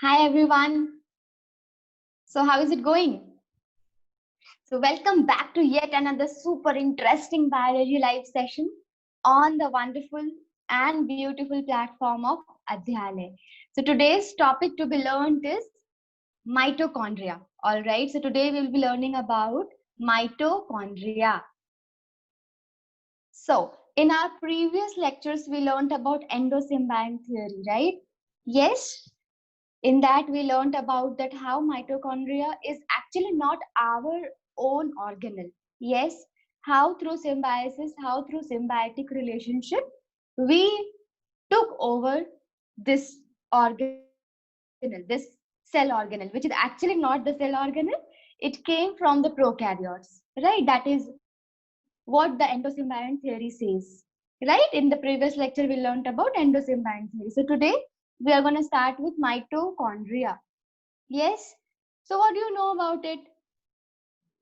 Hi everyone. So how is it going? So welcome back to yet another super interesting biology live session on the wonderful and beautiful platform of Adhyalay. So today's topic to be learned is mitochondria. All right. So today we'll be learning about mitochondria. So in our previous lectures we learned about endosymbiont theory, right? Yes. In that we learned about that how mitochondria is actually not our own organelle. Yes, how through symbiosis, how through symbiotic relationship we took over this organelle, this cell organelle, which is actually not the cell organelle. It came from the prokaryotes, right? That is what the endosymbiont theory says, right? In the previous lecture we learned about endosymbiont theory. So today we are going to start with mitochondria. Yes. So what do you know about it?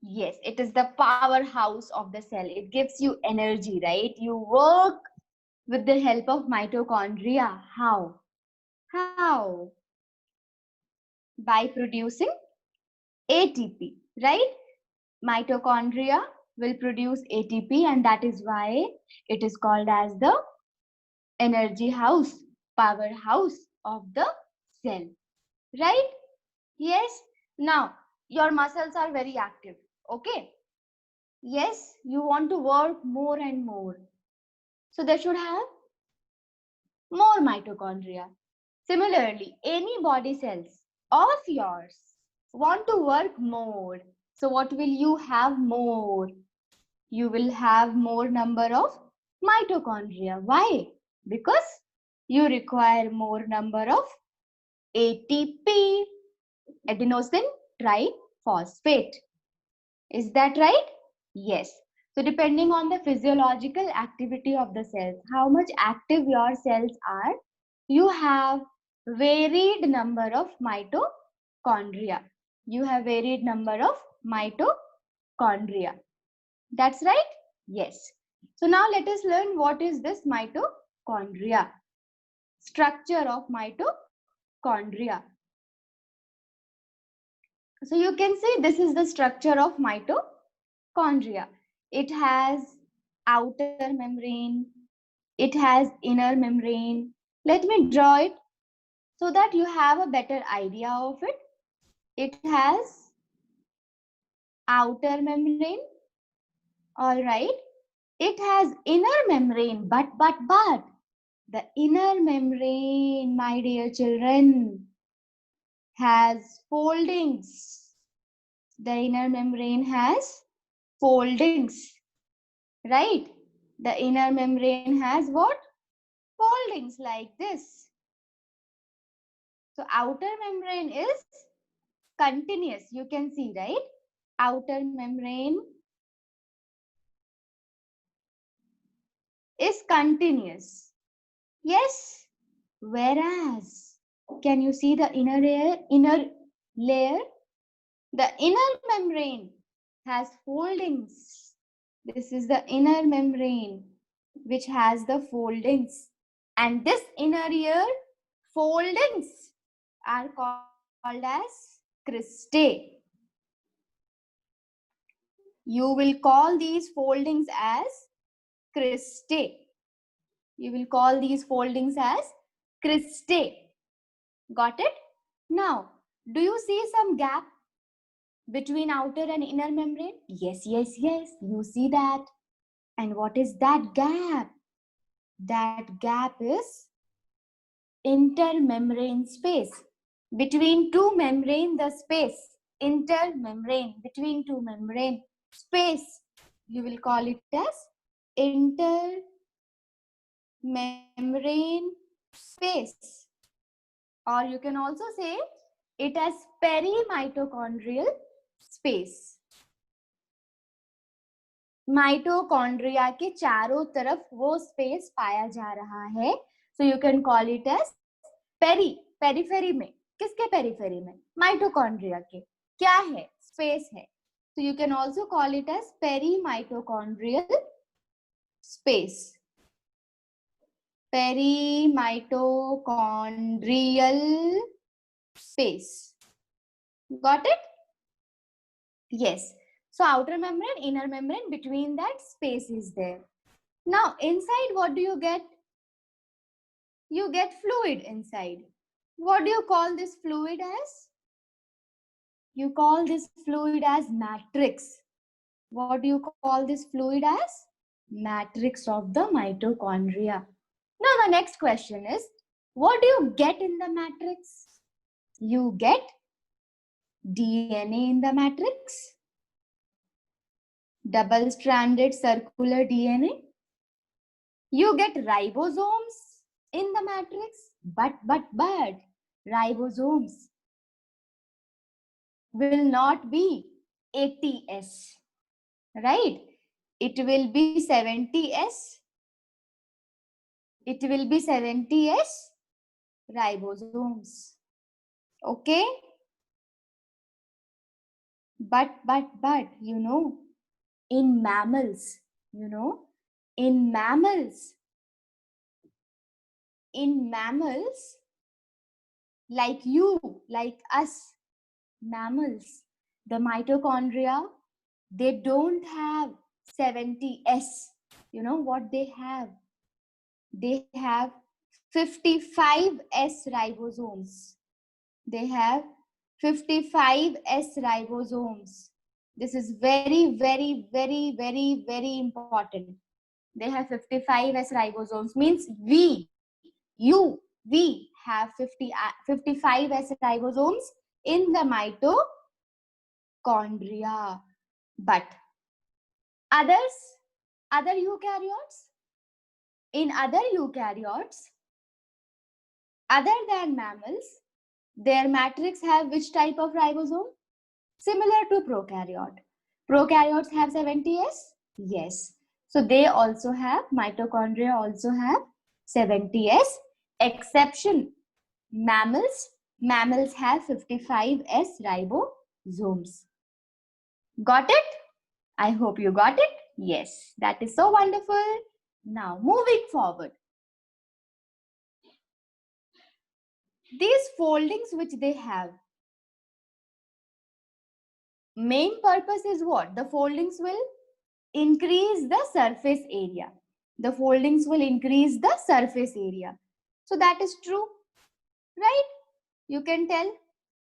Yes, it is the powerhouse of the cell. It gives you energy, right? You work with the help of mitochondria. How? How? By producing ATP, right? Mitochondria will produce ATP, and that is why it is called as the energy house, powerhouse of the cell, right? Yes. Now, your muscles are very active. Okay. Yes, you want to work more and more. So they should have more mitochondria. Similarly, any body cells of yours want to work more. So what will you have more? You will have more number of mitochondria. Why? Because you require more number of ATP, adenosine triphosphate. Is that right? Yes. So depending on the physiological activity of the cells, how much active your cells are, you have varied number of mitochondria. You have varied number of mitochondria. That's right? Yes. So now let us learn what is this mitochondria. Structure of mitochondria. So you can see this is the structure of mitochondria. It has outer membrane, it has inner membrane. Let me draw it so that you have a better idea of it. It has outer membrane, all right. It has inner membrane, but the inner membrane, my dear children, has foldings. The inner membrane has foldings, right? The inner membrane has what? Foldings like this. So outer membrane is continuous. You can see, right? Outer membrane is continuous. Yes. Whereas, can you see the inner layer? The inner membrane has foldings. This is the inner membrane which has the foldings. And this inner ear foldings are called as cristae. You will call these foldings as cristae. You will call these foldings as cristae. Got it? Now, do you see some gap between outer and inner membrane? Yes, you see that. And what is that gap? That gap is intermembrane space. Between two membrane, the space, intermembrane, between two membrane, space, you will call it as intermembrane space. Or you can also say it as perimitochondrial space. Mitochondria के चारों तरफ वो space पाया जा रहा है. So you can call it as periphery में. किसके पेरिफेरी में? माइटोकॉन्ड्रिया के. क्या है? स्पेस है. So you can also call it as perimitochondrial space. Perimitochondrial space. Got it? Yes. So outer membrane, inner membrane, between that space is there. Now inside, what do you get? You get fluid inside. What do you call this fluid as? You call this fluid as matrix. What do you call this fluid as? Matrix of the mitochondria. Now the next question is, what do you get in the matrix? You get DNA in the matrix, double-stranded circular DNA. You get ribosomes in the matrix, but ribosomes will not be 80S, right? It will be 70S. It will be 70S ribosomes. Okay? But, you know, in mammals, in mammals, like you, like us, mammals, the mitochondria, they don't have 70S. You know what they have? They have 55S ribosomes. They have 55S ribosomes. This is very, very, very, very, very important. They have 55S ribosomes. Means we have 55S ribosomes in the mitochondria. But other eukaryotes, in other eukaryotes, other than mammals, their matrix have which type of ribosome? Similar to prokaryote. Prokaryotes have 70S? Yes. So they also have, mitochondria also have 70S. Exception, mammals. Mammals have 55S ribosomes. Got it? I hope you got it. Yes, that is so wonderful. Now, moving forward. These foldings which they have, main purpose is what? The foldings will increase the surface area. The foldings will increase the surface area. So that is true, right? You can tell.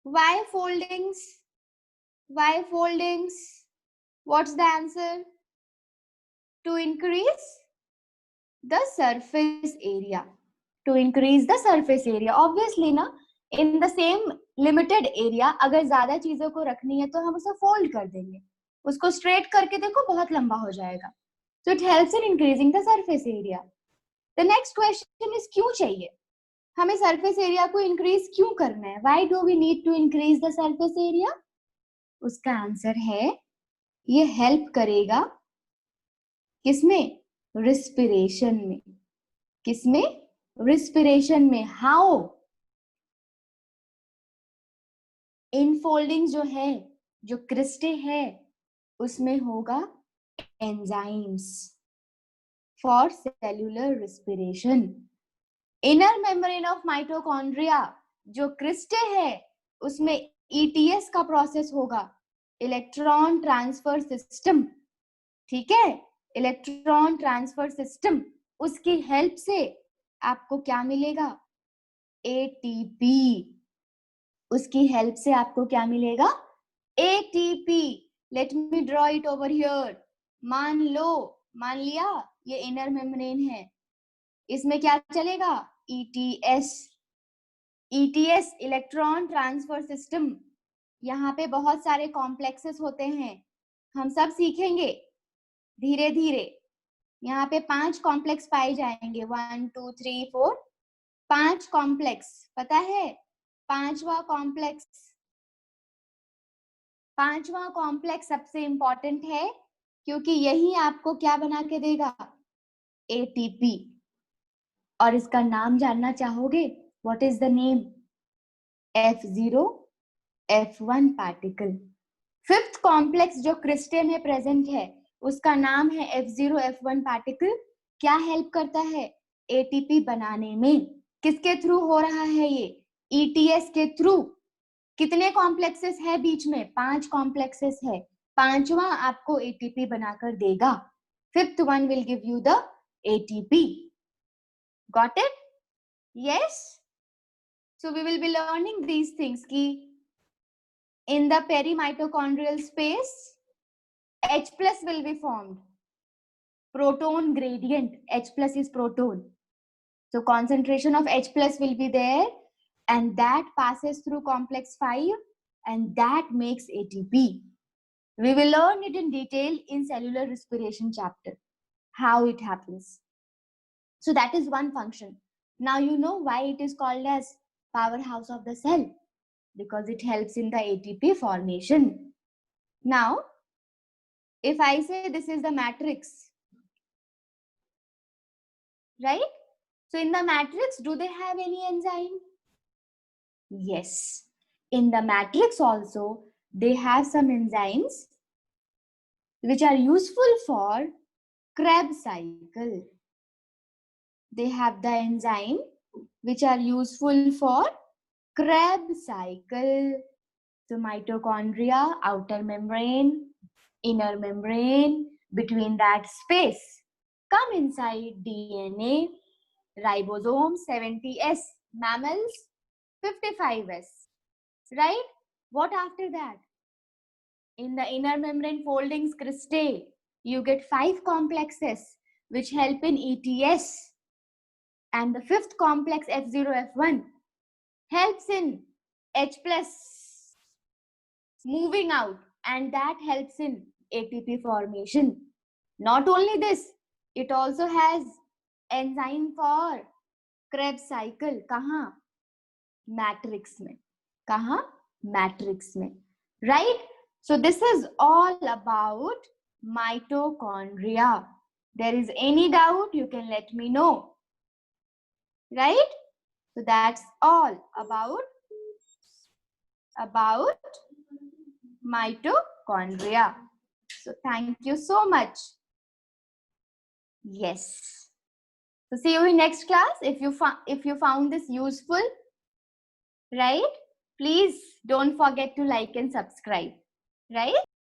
Why foldings? Why foldings? What's the answer? To increase the surface area. To increase the surface area. Obviously ना, in the same limited area, अगर ज़्यादा चीजों को रखनी है तो हम उसे fold कर देंगे. उसको straight करके देखो बहुत लंबा हो जाएगा. So it helps in increasing the surface area. The next question is क्यों चाहिए? हमें surface area को increase क्यों करना है? Why do we need to increase the surface area? उसका आंसर है, ये help करेगा किसमें? Respiration में. किसमें? Respiration में. How? इनफोल्डिंग जो है, जो क्रिस्टे है, उसमें होगा enzymes for cellular respiration. Inner membrane of mitochondria जो क्रिस्टे है, उसमें ईटीएस का प्रोसेस होगा, इलेक्ट्रॉन ट्रांसफर सिस्टम. ठीक है, इलेक्ट्रॉन ट्रांसफर सिस्टम. उसकी हेल्प से आपको क्या मिलेगा? एटीपी. उसकी हेल्प से आपको क्या मिलेगा? ATP. Let me draw it over here. मान लिया ये इनर मेम्ब्रेन है, इसमें क्या चलेगा? ETS. ETS electron transfer system. यहाँ पे बहुत सारे कॉम्प्लेक्सेस होते हैं, हम सब सीखेंगे धीरे धीरे. यहाँ पे 5 कॉम्प्लेक्स पाए जाएंगे. 1 2 3 4 5 कॉम्प्लेक्स. पता है? पांचवा कॉम्प्लेक्स सबसे इंपॉर्टेंट है, क्योंकि यही आपको क्या बना के देगा? एटीपी. और इसका नाम जानना चाहोगे? What is the name? F0 F1 particle. Fifth complex जो क्रिस्टे में प्रेजेंट है, उसका नाम है F0 F1 पार्टिकल. क्या हेल्प करता है? एटीपी बनाने में. किसके थ्रू हो रहा है ये? ईटीएस के थ्रू. कितने कॉम्प्लेक्सेस है बीच में? 5 कॉम्प्लेक्सेस है. पांचवा आपको ATP बनाकर देगा. Fifth one will give you the ATP. Got it? Yes. So we will be learning these things. Ki in the perimitochondrial space, H plus will be formed. Proton gradient. H plus is proton. So concentration of H plus will be there, and that passes through complex 5, and that makes ATP. We will learn it in detail in cellular respiration chapter, how it happens. So that is one function. Now you know why it is called as powerhouse of the cell, because it helps in the ATP formation. Now, if I say this is the matrix, right? So in the matrix, do they have any enzyme? Yes. In the matrix also, they have some enzymes which are useful for Krebs cycle. They have the enzyme which are useful for Krebs cycle. So mitochondria, outer membrane, inner membrane, between that space. Come inside DNA, ribosome 70S, mammals 55S, right? What after that? In the inner membrane foldings cristae, you get 5 complexes which help in ETS. And the 5th complex F0F1 helps in H plus moving out, and that helps in ATP formation. Not only this, it also has enzyme for Krebs cycle. Kahan? Matrix mein. Kahan? Matrix mein. Right? So this is all about mitochondria. There is any doubt, you can let me know. Right? So that's all about mitochondria. So thank you so much. Yes. So see you in next class. If you found this useful, right? Please don't forget to like and subscribe, right?